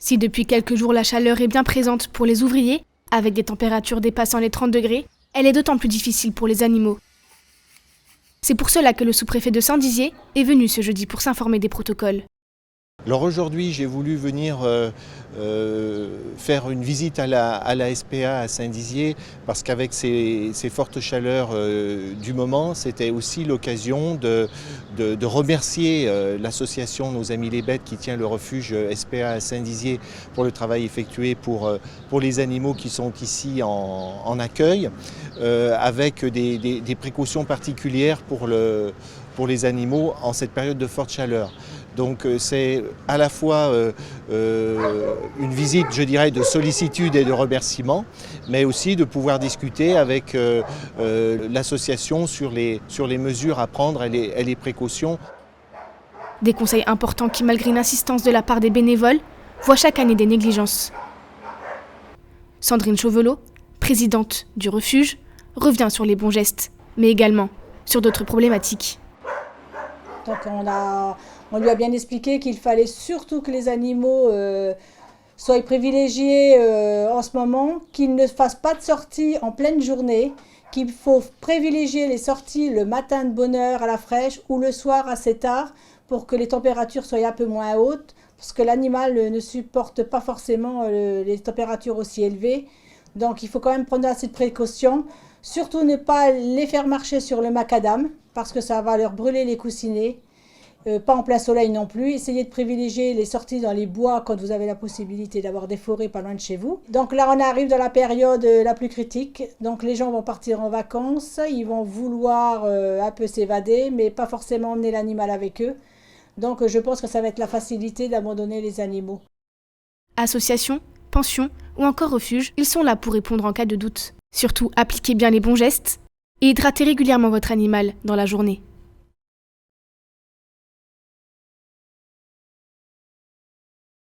Si depuis quelques jours la chaleur est bien présente pour les ouvriers, avec des températures dépassant les 30 degrés, elle est d'autant plus difficile pour les animaux. C'est pour cela que le sous-préfet de Saint-Dizier est venu ce jeudi pour s'informer des protocoles. Alors aujourd'hui, j'ai voulu venir faire une visite à la SPA à Saint-Dizier parce qu'avec ces fortes chaleurs du moment, c'était aussi l'occasion de remercier l'association Nos Amis les Bêtes qui tient le refuge SPA à Saint-Dizier pour le travail effectué pour les animaux qui sont ici en accueil, avec des précautions particulières pour les animaux en cette période de forte chaleur. Donc c'est à la fois une visite, je dirais, de sollicitude et de remerciement, mais aussi de pouvoir discuter avec l'association sur les mesures à prendre et les précautions. Des conseils importants qui, malgré une insistance de la part des bénévoles, voient chaque année des négligences. Sandrine Chauvelot, présidente du refuge, revient sur les bons gestes, mais également sur d'autres problématiques. Donc on lui a bien expliqué qu'il fallait surtout que les animaux soient privilégiés en ce moment, qu'ils ne fassent pas de sorties en pleine journée, qu'il faut privilégier les sorties le matin de bonne heure à la fraîche ou le soir assez tard pour que les températures soient un peu moins hautes, parce que l'animal ne supporte pas forcément les températures aussi élevées. Donc il faut quand même prendre assez de précautions. Surtout ne pas les faire marcher sur le macadam, parce que ça va leur brûler les coussinets. Pas en plein soleil non plus. Essayez de privilégier les sorties dans les bois quand vous avez la possibilité d'avoir des forêts pas loin de chez vous. Donc là, on arrive dans la période la plus critique. Donc les gens vont partir en vacances, ils vont vouloir un peu s'évader, mais pas forcément emmener l'animal avec eux. Donc je pense que ça va être la facilité d'abandonner les animaux. Associations, pensions ou encore refuges, ils sont là pour répondre en cas de doute. Surtout, appliquez bien les bons gestes et hydratez régulièrement votre animal dans la journée.